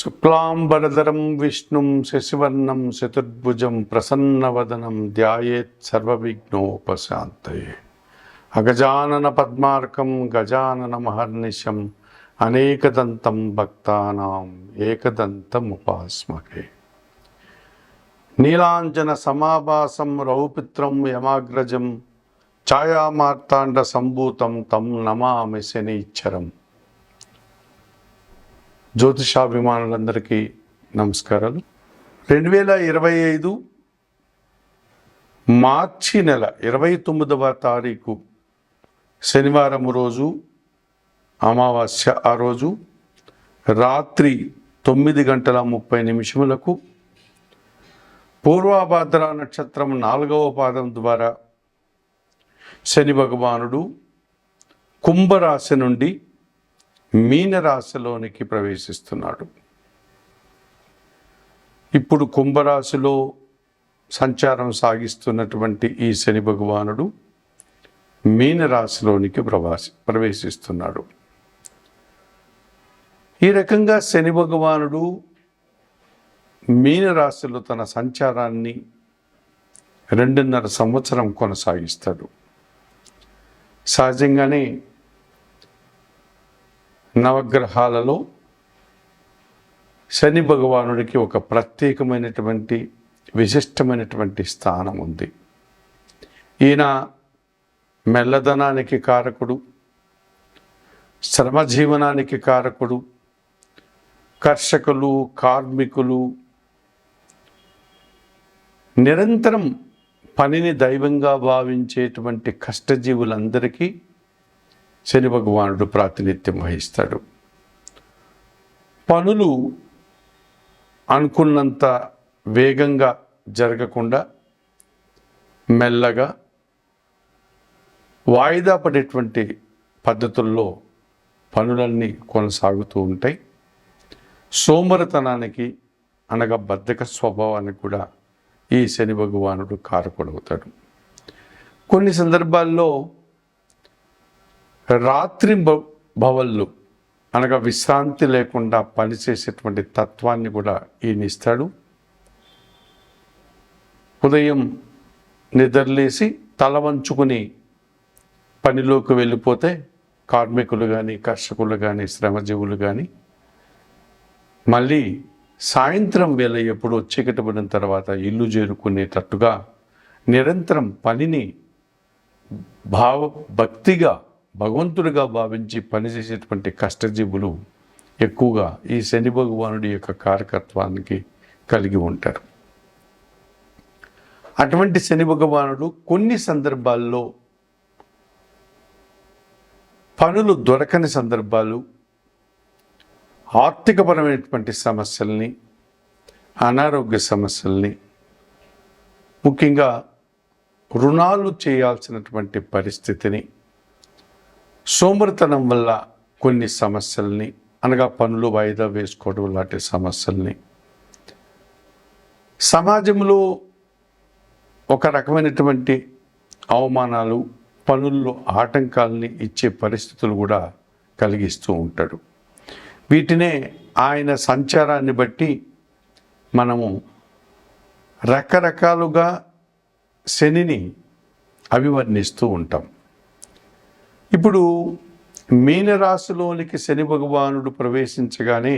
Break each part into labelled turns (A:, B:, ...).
A: శుక్లాంబరధరం విష్ణుం శశివర్ణం చతుర్భుజం ప్రసన్నవదనం ధ్యాయేత్ సర్వవిఘ్నోపశాంతయే. అగజానన పద్మార్కం గజానన మహర్నిశం అనేకదంతం భక్తానాం ఏకదంతముపాస్మహే. నీలాంజన సమాభాసం రౌపిత్రం యమాగ్రజం ఛాయామార్తాండ సంభూతం తం నమామి శనీశ్వరం. జ్యోతిషాభిమానులందరికీ నమస్కారాలు. 2025 మార్చి నెల 29వ తారీఖు శనివారం రోజు అమావాస్య. ఆ రోజు రాత్రి 9:30 పూర్వభాద్ర నక్షత్రం 4వ పాదం ద్వారా శని భగవానుడు కుంభరాశి నుండి మీనరాశిలోనికి ప్రవేశిస్తున్నాడు. ఇప్పుడు కుంభరాశిలో సంచారం సాగిస్తున్నటువంటి ఈ శని భగవానుడు మీనరాశిలోనికి ప్రవేశిస్తున్నాడు. ఈ రకంగా శని భగవానుడు మీనరాశిలో తన సంచారాన్ని 2.5 సంవత్సరం కొనసాగిస్తాడు. సహజంగానే నవగ్రహాలలో శని భగవానుడికి ఒక ప్రత్యేకమైనటువంటి విశిష్టమైనటువంటి స్థానం ఉంది. ఈయన మెల్లదనానికి కారకుడు, శ్రమజీవనానికి కారకుడు, కర్షకులు, కార్మికులు నిరంతరం పనిని దైవంగా భావించేటువంటి కష్టజీవులందరికీ శని భగవానుడు ప్రాతినిధ్యం వహిస్తాడు. పనులు అనుకున్నంత వేగంగా జరగకుండా మెల్లగా వాయిదా పడేటువంటి పద్ధతుల్లో పనులన్నీ కొనసాగుతూ ఉంటాయి. సోమరితనానికి అనగా బద్ధక స్వభావానికి కూడా ఈ శని భగవానుడు కారకుడవుతాడు. కొన్ని సందర్భాల్లో రాత్రి భవళ్ళు అనగా విశ్రాంతి లేకుండా పనిచేసేటువంటి తత్వాన్ని కూడా ఈయన ఇస్తాడు. ఉదయం నిద్రలేసి తల వంచుకుని పనిలోకి వెళ్ళిపోతే కార్మికులు కానీ, కర్షకులు కానీ, శ్రమజీవులు కానీ మళ్ళీ సాయంత్రం వేళ ఎప్పుడు చీకటి పడిన తర్వాత ఇల్లు చేరుకునేటట్టుగా నిరంతరం పనిని భక్తిగా భగవంతుడిగా భావించి పనిచేసేటువంటి కష్టజీవులు ఎక్కువగా ఈ శని భగవానుడి యొక్క కారకత్వానికి కలిగి ఉంటారు. అటువంటి శని భగవానుడు కొన్ని సందర్భాల్లో పనులు దొరకని సందర్భాలు, ఆర్థికపరమైనటువంటి సమస్యల్ని, అనారోగ్య సమస్యల్ని, ముఖ్యంగా రుణాలు చేయాల్సినటువంటి పరిస్థితిని, సోమరితనం వల్ల కొన్ని సమస్యల్ని అనగా పనులు వాయిదా వేసుకోవడం లాంటి సమస్యల్ని, సమాజంలో ఒక రకమైనటువంటి అవమానాలు, పనుల్లో ఆటంకాలని ఇచ్చే పరిస్థితులు కూడా కలిగిస్తూ ఉంటాడు. వీటినే ఆయన సంచారాన్ని బట్టి మనము రకరకాలుగా శనిని అభివర్ణిస్తూ ఉంటాం. ఇప్పుడు మీనరాశిలోనికి శని భగవానుడు ప్రవేశించగానే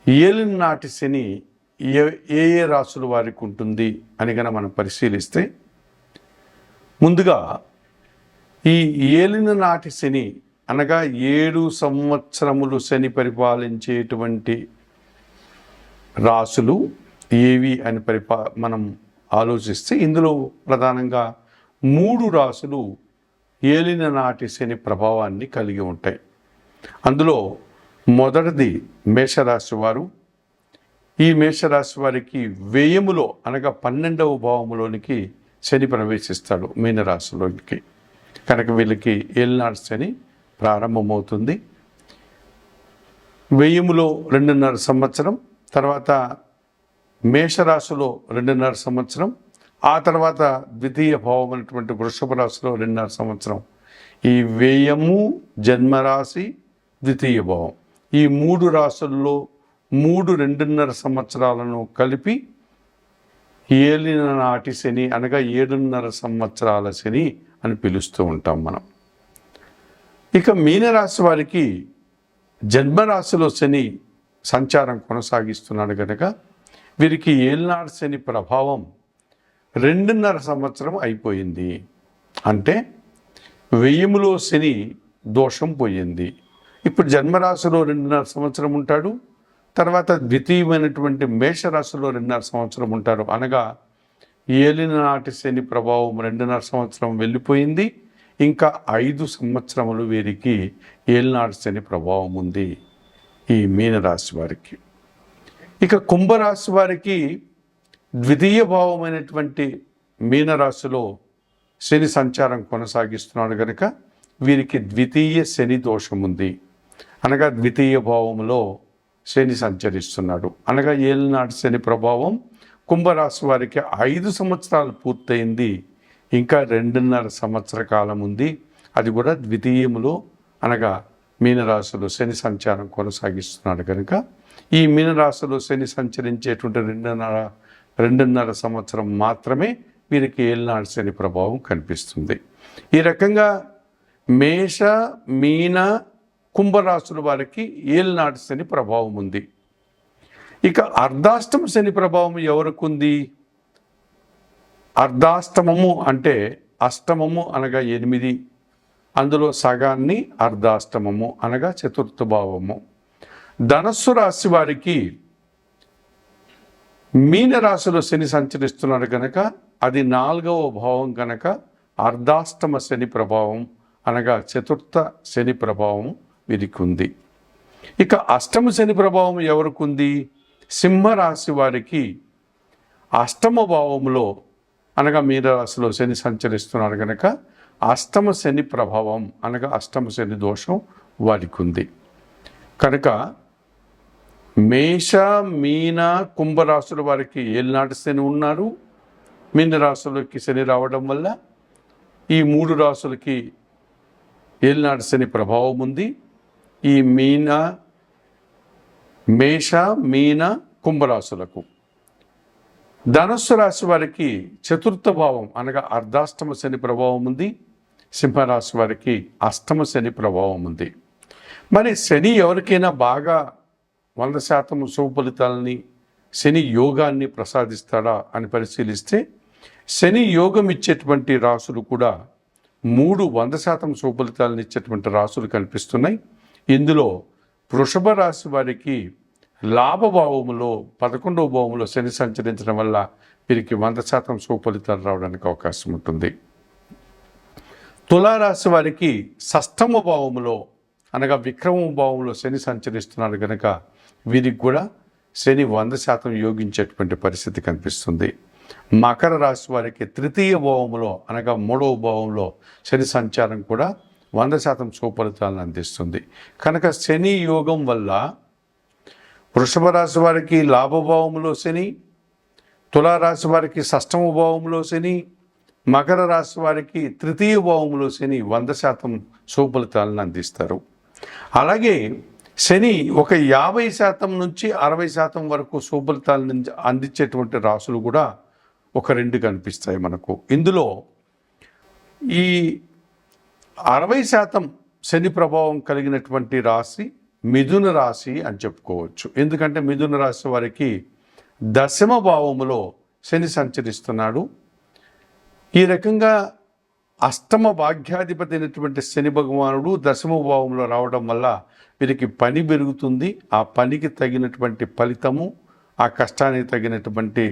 A: ఏలినాటి శని ఏ రాశుల వారికి ఉంటుంది అని కనుక మనం పరిశీలిస్తే, ముందుగా ఈ ఏలిన నాటి శని అనగా 7 సంవత్సరములు శని పరిపాలించేటువంటి రాశులు ఏవి అని మనం ఆలోచిస్తే, ఇందులో ప్రధానంగా 3 రాశులు ఏలిన నాటి శని ప్రభావాన్ని కలిగి ఉంటాయి. అందులో మొదటిది మేషరాశి వారు. ఈ మేషరాశి వారికి వ్యయములో అనగా 12వ భావములోనికి శని ప్రవేశిస్తాడు మీనరాశిలోనికి. కనుక వీళ్ళకి ఏలినాటి శని ప్రారంభమవుతుంది. వ్యయములో 2.5 సంవత్సరం, తర్వాత మేషరాశిలో 2.5 సంవత్సరం, ఆ తర్వాత ద్వితీయ భావం అనేటువంటి వృషభ రాశిలో 2.5 సంవత్సరం. ఈ వ్యయము, జన్మరాశి, ద్వితీయ భావం ఈ 3 రాసుల్లో 3.5 సంవత్సరాలను కలిపి ఏలిన నాటి శని అనగా 7.5 సంవత్సరాల శని అని పిలుస్తూ ఉంటాం మనం. ఇక మీనరాశి వారికి జన్మరాశిలో శని సంచారం కొనసాగిస్తున్నాడు కనుక వీరికి ఏలినాటి శని ప్రభావం 2.5 సంవత్సరం అయిపోయింది. అంటే వ్యయములో శని దోషం పోయింది. ఇప్పుడు జన్మరాశిలో 2.5 సంవత్సరం ఉంటాడు, తర్వాత ద్వితీయమైనటువంటి మేషరాశిలో 2.5 సంవత్సరం ఉంటారు. అనగా ఏలినాటి శని ప్రభావం 2.5 సంవత్సరం వెళ్ళిపోయింది. ఇంకా 5 సంవత్సరములు వీరికి ఏలినాటి శని ప్రభావం ఉంది ఈ మీనరాశి వారికి. ఇక కుంభరాశి వారికి ద్వితీయ భావమైనటువంటి మీనరాశిలో శని సంచారం కొనసాగిస్తున్నాడు కనుక వీరికి ద్వితీయ శని దోషం ఉంది. అనగా ద్వితీయ భావంలో శని సంచరిస్తున్నాడు. అనగా ఏలినాటి శని ప్రభావం కుంభరాశి వారికి 5 సంవత్సరాలు పూర్తయింది. ఇంకా 2.5 సంవత్సర కాలం ఉంది. అది కూడా ద్వితీయములో అనగా మీనరాశిలో శని సంచారం కొనసాగిస్తున్నాడు కనుక ఈ మీనరాశిలో శని సంచరించేటువంటి 2.5 సంవత్సరం మాత్రమే వీరికి ఏలినాటి శని ప్రభావం కనిపిస్తుంది. ఈ రకంగా మేష మీన కుంభరాశుల వారికి ఏలినాటి శని ప్రభావం ఉంది. ఇక అర్ధాష్టమ శని ప్రభావం ఎవరికి ఉంది? అర్ధాష్టమము అంటే అష్టమము అనగా 8, అందులో సగాన్ని అర్ధాష్టమము అనగా చతుర్థ భావము. ధనస్సు రాశి వారికి మీనరాశిలో శని సంచరిస్తున్నాడు కనుక అది 4వ భావం కనుక అర్ధాష్టమ శని ప్రభావం అనగా చతుర్థ శని ప్రభావం వీరికి ఉంది. ఇక అష్టమ శని ప్రభావం ఎవరికి ఉంది? సింహరాశి వారికి అష్టమ భావంలో అనగా మీనరాశిలో శని సంచరిస్తున్నాడు కనుక అష్టమ శని ప్రభావం అనగా అష్టమ శని దోషం వారికి ఉంది. కనుక మేష మీన కుంభరాశుల వారికి ఏలినాటి శని ఉన్నారు. మీన రాశులకి శని రావడం వల్ల ఈ 3 రాశులకి ఏలినాటి శని ప్రభావం ఉంది. ఈ మేష మీన కుంభరాశులకు. ధనస్సు రాశి వారికి చతుర్థ భావం అనగా అర్ధాష్టమ శని ప్రభావం ఉంది. సింహరాశి వారికి అష్టమ శని ప్రభావం ఉంది. మరి శని ఎవరికైనా బాగా 100% శుభ ఫలితాలని శని యోగాన్ని ప్రసాదిస్తాడా అని పరిశీలిస్తే శని యోగం ఇచ్చేటువంటి రాసులు కూడా 100% శుభ ఫలితాలను ఇచ్చేటువంటి రాసులు కనిపిస్తున్నాయి. ఇందులో వృషభ రాశి వారికి లాభభావములో 11వ భావంలో శని సంచరించడం వల్ల వీరికి 100% శుభ ఫలితాలు రావడానికి అవకాశం ఉంటుంది. తులారాశి వారికి షష్టమ భావములో అనగా విక్రమ భావంలో శని సంచరిస్తున్నాడు కనుక వీరికి కూడా శని 100% యోగించేటువంటి పరిస్థితి కనిపిస్తుంది. మకర రాశి వారికి తృతీయ భావంలో అనగా 3వ భావంలో శని సంచారం కూడా 100% శుభ ఫలితాలను అందిస్తుంది. కనుక శని యోగం వల్ల వృషభ రాశి వారికి లాభభావంలో శని, తులారాశి వారికి షష్టమ భావంలో శని, మకర రాశి వారికి తృతీయ భావంలో శని 100% శుభ ఫలితాలను అందిస్తారు. అలాగే శని ఒక 50% నుంచి 60% వరకు శుభ ఫలితాలను అందించేటువంటి రాశులు కూడా ఒక 2 కనిపిస్తాయి మనకు. ఇందులో ఈ 60% శని ప్రభావం కలిగినటువంటి రాశి మిథున రాశి అని చెప్పుకోవచ్చు. ఎందుకంటే మిథున రాశి వారికి దశమ భావములో శని సంచరిస్తున్నాడు. ఈ రకంగా అష్టమ భాగ్యాధిపతి అయినటువంటి శని భగవానుడు దశమ భావంలో రావడం వల్ల వీరికి పని పెరుగుతుంది. ఆ పనికి తగినటువంటి ఫలితము, ఆ కష్టానికి తగినటువంటి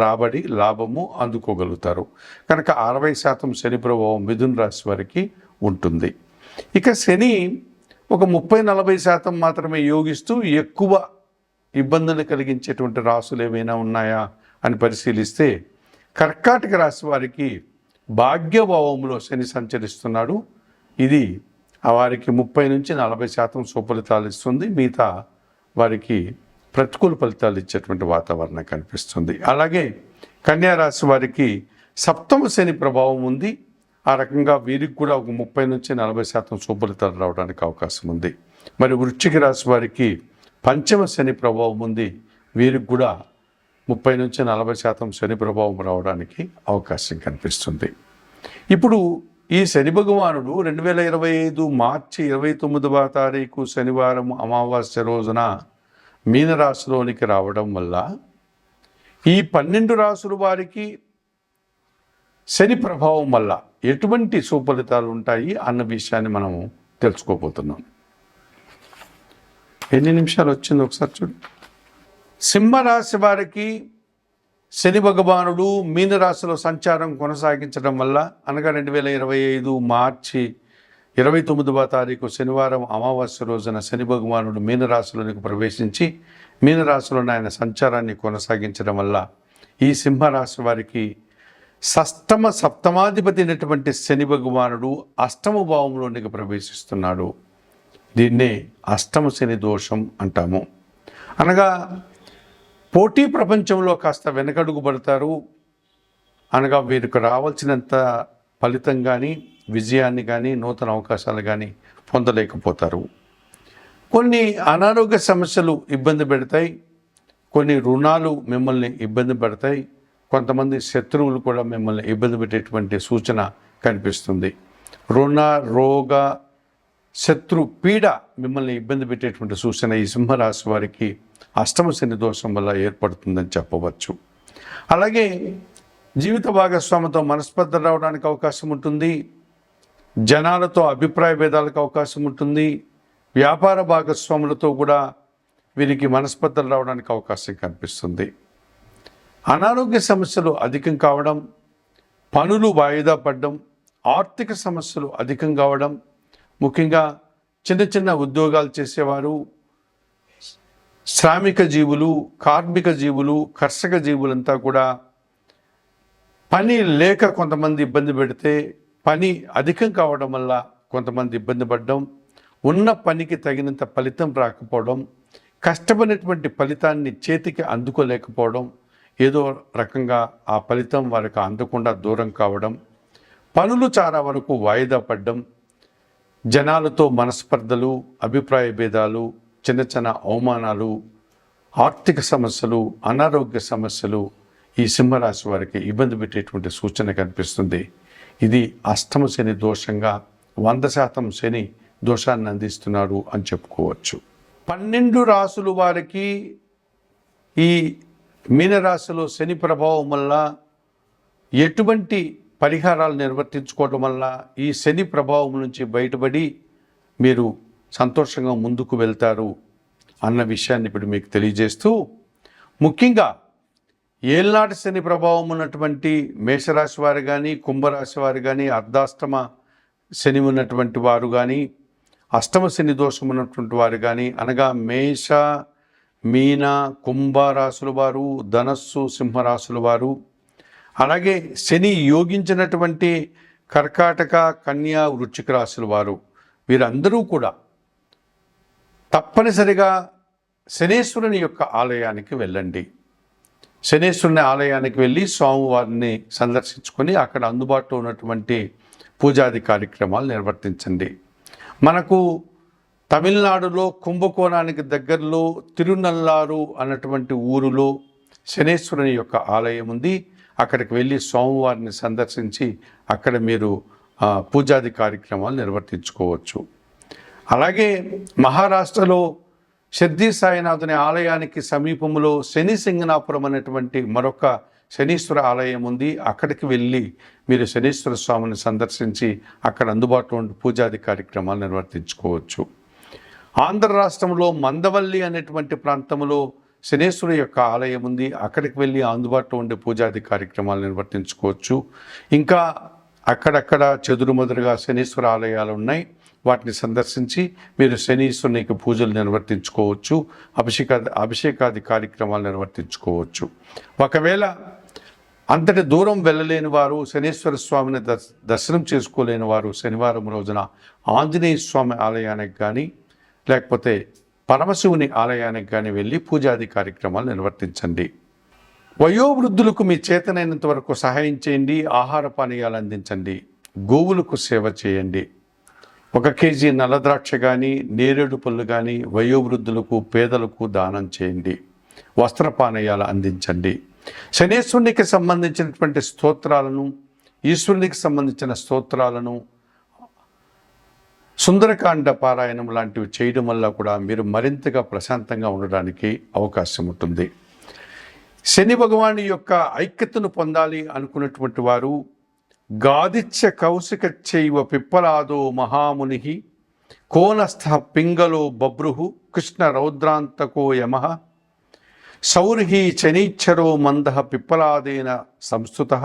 A: రాబడి లాభము అందుకోగలుగుతారు. కనుక 60% శని ప్రభావం మిథున రాశి వారికి ఉంటుంది. ఇక శని ఒక 30-40% మాత్రమే యోగిస్తూ ఎక్కువ ఇబ్బందులు కలిగించేటువంటి రాశులు ఏమైనా ఉన్నాయా అని పరిశీలిస్తే కర్కాటక రాశి వారికి భాగ్యభావంలో శని సంచరిస్తున్నాడు. ఇది వారికి 30-40% శుభ ఫలితాలు ఇస్తుంది. మిగతా వారికి ప్రతికూల ఫలితాలు ఇచ్చేటువంటి వాతావరణం కనిపిస్తుంది. అలాగే కన్యా రాశి వారికి సప్తమ శని ప్రభావం ఉంది. ఆ రకంగా వీరికి కూడా ఒక 30-40% శుభ ఫలితాలు రావడానికి అవకాశం ఉంది. మరి వృశ్చిక రాశి వారికి పంచమ శని ప్రభావం ఉంది. వీరికి కూడా 30-40% శని ప్రభావం రావడానికి అవకాశం కనిపిస్తుంది. ఇప్పుడు ఈ శని భగవానుడు 2025 మార్చి 29వ తారీఖు శనివారం అమావాస్య రోజున మీనరాశిలోనికి రావడం వల్ల ఈ 12 రాశుల వారికి శని ప్రభావం వల్ల ఎటువంటి సుఫలితాలు ఉంటాయి అన్న విషయాన్ని మనం తెలుసుకోబోతున్నాం. ఎన్ని నిమిషాలు వచ్చింది ఒకసారి చూడు. సింహరాశి వారికి శని భగవానుడు మీనరాశిలో సంచారం కొనసాగించడం వల్ల అనగా 2025 మార్చి 29వ తారీఖు శనివారం అమావాస్య రోజున శని భగవానుడు మీనరాశిలోనికి ప్రవేశించి మీనరాశిలో ఆయన సంచారాన్ని కొనసాగించడం వల్ల ఈ సింహరాశి వారికి సప్తమాధిపతి అయినటువంటి శని భగవానుడు అష్టమ భావంలోనికి ప్రవేశిస్తున్నాడు. దీన్నే అష్టమ శని దోషం అంటాము. అనగా పోటీ ప్రపంచంలో కాస్త వెనకడుగు పడతారు. అనగా వీరికి రావాల్సినంత ఫలితం కానీ విజయాన్ని కానీ నూతన అవకాశాలు కానీ పొందలేకపోతారు. కొన్ని అనారోగ్య సమస్యలు ఇబ్బంది పెడతాయి, కొన్ని రుణాలు మిమ్మల్ని ఇబ్బంది పెడతాయి, కొంతమంది శత్రువులు కూడా మిమ్మల్ని ఇబ్బంది పెట్టేటువంటి సూచన కనిపిస్తుంది. రుణ రోగ శత్రు పీడ మిమ్మల్ని ఇబ్బంది పెట్టేటువంటి సూచన ఈ సింహరాశి వారికి అష్టమ శని దోషం వల్ల ఏర్పడుతుందని చెప్పవచ్చు. అలాగే జీవిత భాగస్వామితో మనస్పర్ధలు రావడానికి అవకాశం ఉంటుంది. జనాలతో అభిప్రాయ భేదాలకు అవకాశం ఉంటుంది. వ్యాపార భాగస్వాములతో కూడా వీరికి మనస్పర్ధలు రావడానికి అవకాశం కనిపిస్తుంది. అనారోగ్య సమస్యలు అధికం కావడం, పనులు వాయిదా పడడం, ఆర్థిక సమస్యలు అధికం కావడం, ముఖ్యంగా చిన్న చిన్న ఉద్యోగాలు చేసేవారు, శ్రామిక జీవులు, కార్మిక జీవులు, కర్షక జీవులంతా కూడా పని లేక కొంతమంది ఇబ్బంది పెడితే పని అధికం కావడం వల్ల కొంతమంది ఇబ్బంది పడడం, ఉన్న పనికి తగినంత ఫలితం రాకపోవడం, కష్టపడినటువంటి ఫలితాన్ని చేతికి అందుకోలేకపోవడం, ఏదో రకంగా ఆ ఫలితం వారికి అందకుండా దూరం కావడం, పనులు చాలా వరకు వాయిదా పడడం, జనాలతో మనస్పర్ధలు, అభిప్రాయ భేదాలు, చిన్న చిన్న అవమానాలు, ఆర్థిక సమస్యలు, అనారోగ్య సమస్యలు ఈ సింహరాశి వారికి ఇబ్బంది పెట్టేటువంటి సూచన కనిపిస్తుంది. ఇది అష్టమ శని దోషంగా 100% శని దోషాన్ని అందిస్తున్నాడు అని చెప్పుకోవచ్చు. 12 రాసులు వారికి ఈ మీనరాశిలో శని ప్రభావం వల్ల ఎటువంటి పరిహారాలు నిర్వర్తించుకోవడం వల్ల ఈ శని ప్రభావం నుంచి బయటపడి మీరు సంతోషంగా ముందుకు వెళ్తారు అన్న విషయాన్ని ఇప్పుడు మీకు తెలియజేస్తూ, ముఖ్యంగా ఏళ్ళనాటి శని ప్రభావం ఉన్నటువంటి మేషరాశి వారు కానీ, కుంభరాశి వారు కానీ, అర్ధాష్టమ శని ఉన్నటువంటి వారు కానీ, అష్టమ శని దోషం ఉన్నటువంటి వారు కానీ, అనగా మేష, మీన, కుంభ రాశుల వారు, ధనస్సు, సింహరాశుల వారు, అలాగే శని యోగించినటువంటి కర్కాటక, కన్యా, వృశ్చిక రాశుల వారు, వీరందరూ కూడా తప్పనిసరిగా శనేశ్వరుని యొక్క ఆలయానికి వెళ్ళండి. శనేశ్వరుని ఆలయానికి వెళ్ళి స్వామివారిని సందర్శించుకొని అక్కడ అందుబాటులో ఉన్నటువంటి పూజాది కార్యక్రమాలు నిర్వర్తించండి. మనకు తమిళనాడులో కుంభకోణానికి దగ్గరలో తిరునల్లారు అన్నటువంటి ఊరిలో శనేశ్వరుని యొక్క ఆలయం ఉంది. అక్కడికి వెళ్ళి స్వామివారిని సందర్శించి అక్కడ మీరు పూజాది కార్యక్రమాలు నిర్వర్తించుకోవచ్చు. అలాగే మహారాష్ట్రలో షిర్డీ సాయినాథుని ఆలయానికి సమీపంలో శని సింగనాపురం అనేటువంటి మరొక శనీశ్వర ఆలయం ఉంది. అక్కడికి వెళ్ళి మీరు శనీశ్వర స్వామిని సందర్శించి అక్కడ అందుబాటులో ఉండే పూజాది కార్యక్రమాలు నిర్వర్తించుకోవచ్చు. ఆంధ్ర రాష్ట్రంలో మందవల్లి అనేటువంటి ప్రాంతంలో శనేశ్వరు యొక్క ఆలయం ఉంది. అక్కడికి వెళ్ళి అందుబాటులో ఉండే పూజాది కార్యక్రమాలు నిర్వర్తించుకోవచ్చు. ఇంకా అక్కడక్కడ చెదురుమదురుగా శనీశ్వర ఆలయాలు ఉన్నాయి. వాటిని సందర్శించి మీరు శనీశ్వరునికి పూజలు నిర్వర్తించుకోవచ్చు, అభిషేకాది కార్యక్రమాలు నిర్వర్తించుకోవచ్చు. ఒకవేళ అంతటి దూరం వెళ్ళలేని వారు, శనీశ్వర స్వామిని దర్శనం చేసుకోలేని వారు శనివారం రోజున ఆంజనేయ స్వామి ఆలయానికి కానీ లేకపోతే పరమశివుని ఆలయానికి కానీ వెళ్ళి పూజాది కార్యక్రమాలు నిర్వర్తించండి. వయోవృద్ధులకు మీ చేతనైనంత వరకు సహాయం చేయండి. ఆహార పానీయాలు అందించండి. గోవులకు సేవ చేయండి. 1 కేజీ నల్లద్రాక్ష కానీ నేరేడు పళ్ళు కానీ వయోవృద్ధులకు పేదలకు దానం చేయండి. వస్త్రపానీయాలు అందించండి. శనేశ్వరునికి సంబంధించినటువంటి స్తోత్రాలను, ఈశ్వరునికి సంబంధించిన స్తోత్రాలను, సుందరకాండ పారాయణం లాంటివి చేయడం వల్ల కూడా మీరు మరింతగా ప్రశాంతంగా ఉండడానికి అవకాశం ఉంటుంది. శని భగవాను యొక్క ఐక్యతను పొందాలి అనుకున్నటువంటి వారు గాదిత్య కౌశిక చైవ పిప్పలాదో మహాముని కోనస్థ పింగళో బభ్రు కృష్ణ రౌద్రాంతకో యమః సౌర్హి శనీశ్చరో మందః పిప్పలాదేన సంస్థుతః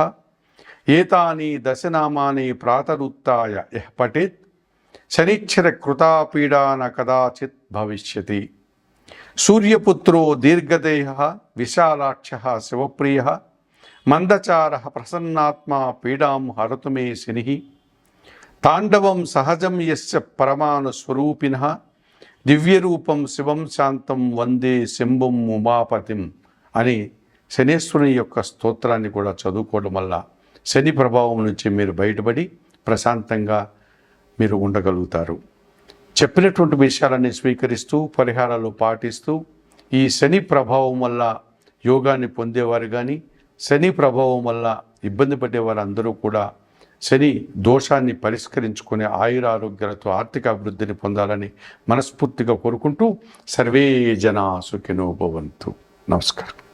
A: ఏతాని దశనామాని ప్రాతరుత్తాయ యః పఠేత్ శనిశ్చర కృతాపీడా న కదాచిత్ భవిష్యతి. సూర్యపుత్రో దీర్ఘదేహః విశాలాక్షః శివప్రియః మందచారః ప్రసన్నాత్మా పీడాం హరతు మే శనిః తాండవం సహజం యస్య పరమాణుస్వరూపిణః దివ్యరూపం శివం శాంతం వందే శంభుం ఉమాపతిం అని శనేశ్వరుని యొక్క స్తోత్రాన్ని కూడా చదువుకోవడం వల్ల శని ప్రభావం నుంచి మీరు బయటపడి ప్రశాంతంగా మీరు ఉండగలుగుతారు. చెప్పినటువంటి విషయాలన్నీ స్వీకరిస్తూ పరిహారాలు పాటిస్తూ ఈ శని ప్రభావం వల్ల యోగాన్ని పొందేవారు కానీ శని ప్రభావం వల్ల ఇబ్బంది పడేవారు అందరూ కూడా శని దోషాన్ని పరిష్కరించుకునే ఆయురారోగ్యాలతో ఆర్థిక అభివృద్ధిని పొందాలని మనస్ఫూర్తిగా కోరుకుంటూ సర్వే జనా సుఖినో భవంతు. నమస్కారం.